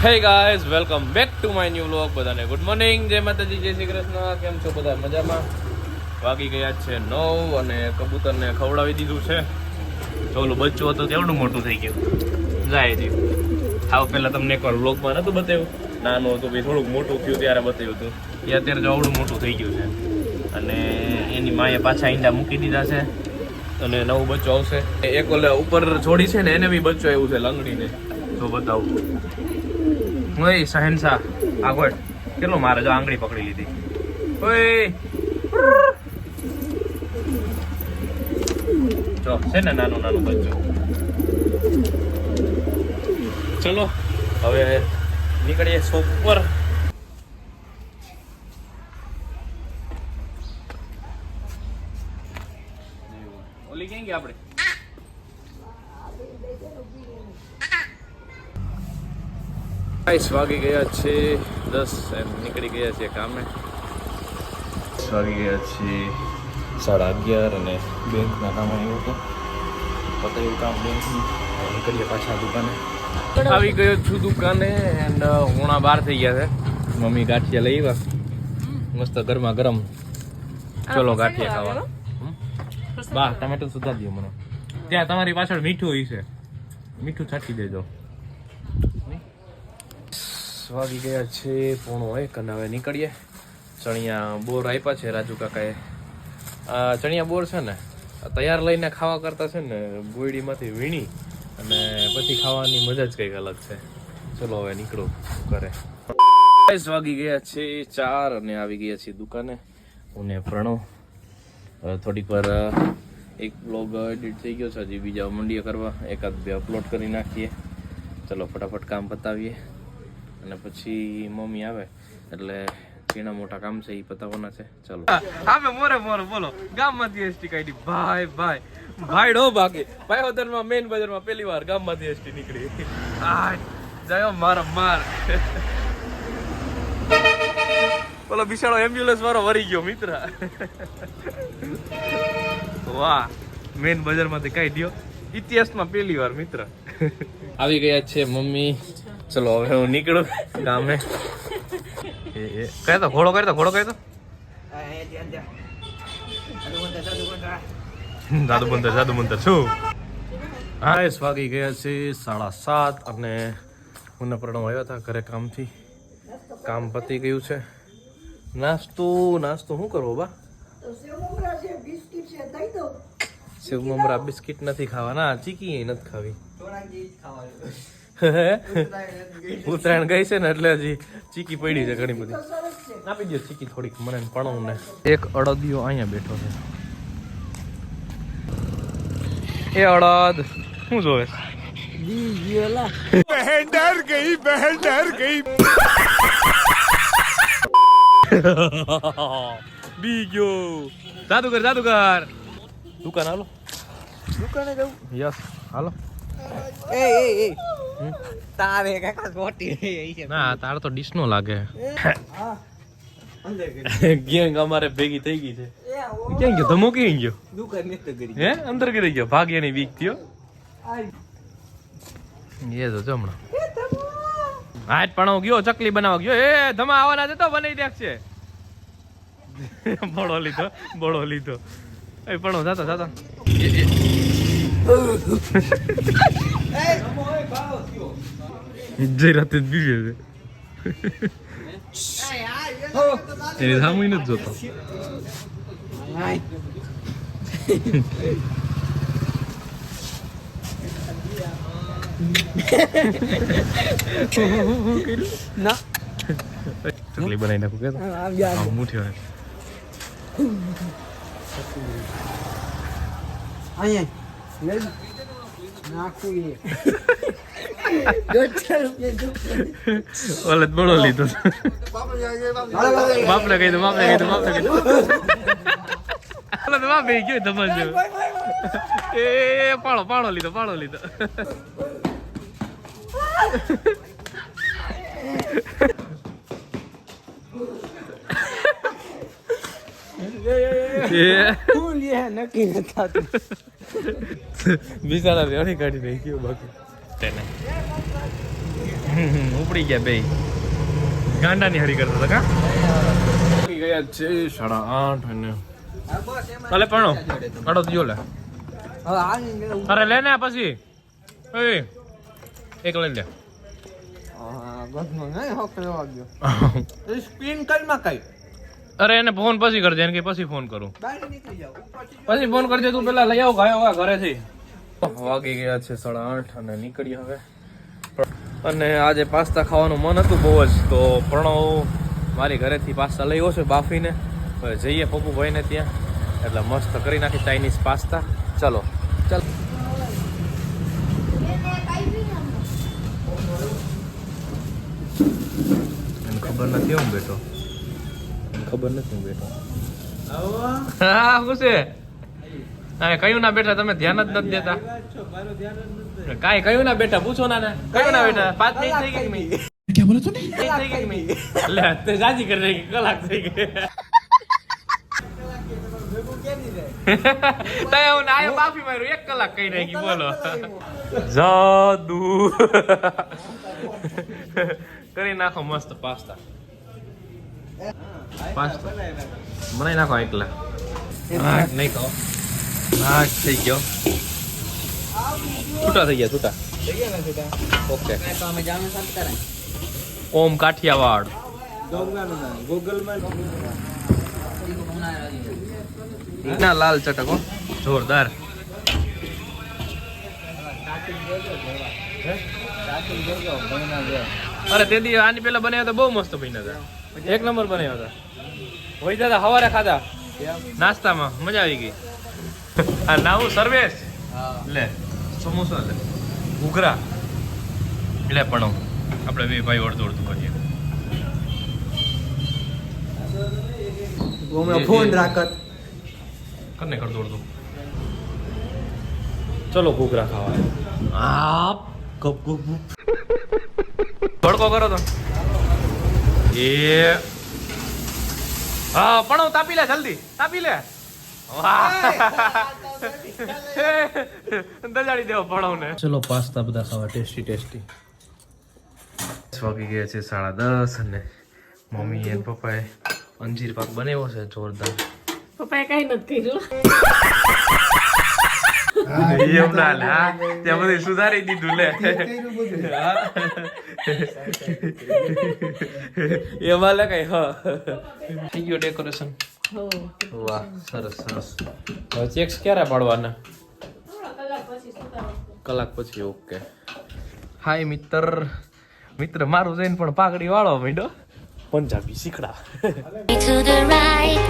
Hey guys welcome back to my new vlog. બધાને good morning, જય માતાજી, જય શ્રી કૃષ્ણ. કેમ છો બધા? મજામાં? વાગી ગયા છે 9 અને કબૂતરને ખવડાવી દીધું છે. ઓલું બચ્ચું હતું કેવડું મોટું થઈ ગયું જાય છે. આવ પહેલા તમને એકવાર વ્લોગમાં નતું બતાવ્યું, નાનું હતું ભાઈ, થોડુંક મોટું થયું ત્યારે બતાવ્યું હતું. એ અત્યારે જો આવડું મોટું થઈ ગયું છે અને એની માએ પાછા ઈંડા મૂકી દીધા છે અને નવું બચ્ચું આવશે. એક ઓલા ઉપર છોડી છે ને એને બી બચ્ચું આવ્યું છે લંગડીને, તો બતાવું. ઓય શહેનશાહ આગળ કેટલો મારે, જો આંગળી પકડી લીધી. ઓય જો છે ને નાનું નાનું બચ્ચું. ચલો હવે નીકળીએ શોપ પર. ઓલી ક્યાં ગયા આપણે? વાગી ગયા છે 10 એમ નીકળી ગયા છે કામે. વાગી ગયા છે 11:30 અને બેંકના કામ આવ્યું હતું, પતાવ્યું કામ બેંકનું. નીકળીએ પાછા દુકાને. આવી ગયો છું દુકાને એન્ડ 11:30 થઈ ગયા છે. મમ્મી ગાંઠિયા લઈ આવ્યા મસ્ત ગરમા ગરમ. ચલો ગાંઠિયા ખાવા. બા ટમેટો સુધા દો મને. ત્યાં તમારી પાછળ મીઠું હોય છે, મીઠું છાંટી દેજો. વાગી ગયા છે 1:45 અને હવે નીકળીએ. ચણિયા બોર આપ્યા છે રાજુ કાકાએ. આ ચણિયા બોર છે ને તૈયાર લઈને ખાવા કરતા છે ને બોયડીમાંથી વીણી અને પછી ખાવાની મજા જ કંઈક અલગ છે. ચલો હવે નીકળું ઘરે. વાગી ગયા છે 4 અને આવી ગયા છીએ દુકાને. હું ને પ્રણવ થોડીક વાર એક બ્લોગ એડિટ થઈ ગયો છે, હજી બીજા મંડીએ કરવા, એકાદ બે અપલોડ કરી નાખીએ. ચલો ફટાફટ કામ પતાવીએ અને પછી મમ્મી આવે એટલે ઘણા મોટા કામ છે એ પતાવવાના છે. ચલો હા મોરે મોરે બોલો. ગામમાંથી એસટી કાઢી ભાઈ ભાઈ ભાઈ ડો બાકી ભાઈઓદરમાં મેઇન બજારમાં પહેલી વાર ગામમાંથી એસટી નીકળી. આ જયો મારો માર. બોલો બિચારો એમ્બ્યુલન્સ વાળો વરી ગયો મિત્ર. વાહ, મેઇન બજારમાંથી કાઢ્યો, ઇતિહાસમાં પહેલી વાર મિત્ર. આવી ગયા છે મમ્મી. ચલો હવે હું નીકળું ગામે. કહેતો ઘોડો કરતો ઘોડો કહેતો જાદુ મંતર શું. હા વાગી ગયા છે 7:30 અને હું પ્રણવ આવ્યા હતા ઘરે કામથી. કામ પતી ગયું છે. નાસ્તો શું કરવો બા? સેવ મમરા બિસ્કિટ નથી ખાવાના, ચીકી નથી ખાવી. ઉત્તરાયણ ગઈ છે ને એટલે હજી ચીકી પડી છે ઘણી બધી. આપી દો ચીકી થોડીક મને પણવ ને. એક અડદિયો અહીંયા બેઠો છે. એ અડદ શું જોવે? બહેન ડર ગઈ. બી ગયો. જાદુગર દુકાન હાલો. દુકાને જવું? યસ હાલો. તારે કાકા મોટી ના, તાર તો ડીશ નો લાગે. ગેંગ અમારે ભેગી થઈ ગઈ છે. ક્યાં ગયો ધમો? ક્યાં ગયો? દુકાન હે અંદર કરી ગયો. ભાગ્યની વીક થયો. એ તો હમણાં હાટ પણ ગયો ચકલી બનાવવા ગયો. એ ધમા આવવાના છે તો બનાવી દેખશે. બળો લીધો. એ પણ જાતો જઈ રાતે બીજે છે. એની સામે નથી જોતો. ચકલી બનાવી નાખું કે મુઠ્યો ઓલે બળો લીધો. બાપને કહી દો. બાપે ગયો તમારે એ પાળો લીધો. નક્કી નથી થતું. બિચારા રેડી કાઢી નાખ્યો બાકી તેને ઉપડી ગયા બે ગાંડાની હરી કરતા હતા કા ગયા છે 8:30 અને કાલે પણ કાઢો તો જો લે અરે લે ને પછી એક લઈ લે અરે એને ફોન પછી કરજે એને કે પછી ફોન કરું પછી ફોન કરજે તું પેલા લઈ આવ ગાયો ઘરેથી વાગી ગયા છે 8:30 અને નીકળી હવે અને આજે પાસ્તા ખાવાનું મન હતું બહુ જ તો પ્રણવ મારી ઘરેથી પાસ્તા લઈ આવ્યો છે બાફીને હવે જઈએ પપ્પુભાઈને ત્યાં એટલે મસ્ત કરી નાખી ચાઇનીઝ પાસ્તા ચલો ચાલ એને ખબર નથી હું બેઠો ખબર નથી હું બેઠો હા શું છે હા કયું ના બેઠા તમે ધ્યાન જ નથી દેતા કાંઈ કયું ના બેઠા પૂછો ના ને કયું ના બેઠા 5 મિનિટ થઈ ગઈ મી क्या बोला तूने થઈ ગઈ મી લે તે જાજી કરી રહી કલાક થઈ ગઈ તય હું આયો બાફી માર્યું 1 કલાક કઈ રહી ગઈ બોલો જાદુ કરી નાખો મસ્ત પાસ્તા મને નાખો એકલા હા નહીં ખાઓ હા થઈ ગયો છૂટા થઈ ગયા ઓકે ઓમ કાઠિયાવાડ ના લાલ ચટકો જોરદાર અરે તે દી આની પેલા બનાવ્યા તો બહુ મસ્ત બન્યા હતા 1 નંબર બનાવ્યા હતા હોય દાદા હવારે ખાધા નાસ્તામાં મજા આવી ગઈ આ નાવું સર્વેશ લે સમોસા લે ઘૂઘરા લે પણ આપણે બે ભાઈ અડધું કરીએ ફોન રાખત કને કરતો અડધું ચલો ઘૂઘરા ખાવા આ કપ કપ ભડકો કરો તો એ હા પણ તાપી લે જલ્દી તાપી લે વાહ દજાડી દેવો ભણો ને ચલો પાસ્તા બધા ખાવા ટેસ્ટી વાગી ગયા છે 10:30 અને મમ્મી અને પપ્પાએ અંજીર પાક બનાવ્યો છે જોરદાર પપ્પાએ કઈ નથી કર્યું એમ ના લે ત્યાં બધું સુધારી દીધું લે એમાં લે કઈ હા થઈ ગયો ડેકોરેશન વાહ સરસ હવે ચેક્સ ક્યારે પાડવાના કલાક પછી ઓકે હાય મિત્ર મારું જઈને પણ પાઘડી વાળો માંડ્યો પંજાબી શીખડા To the right,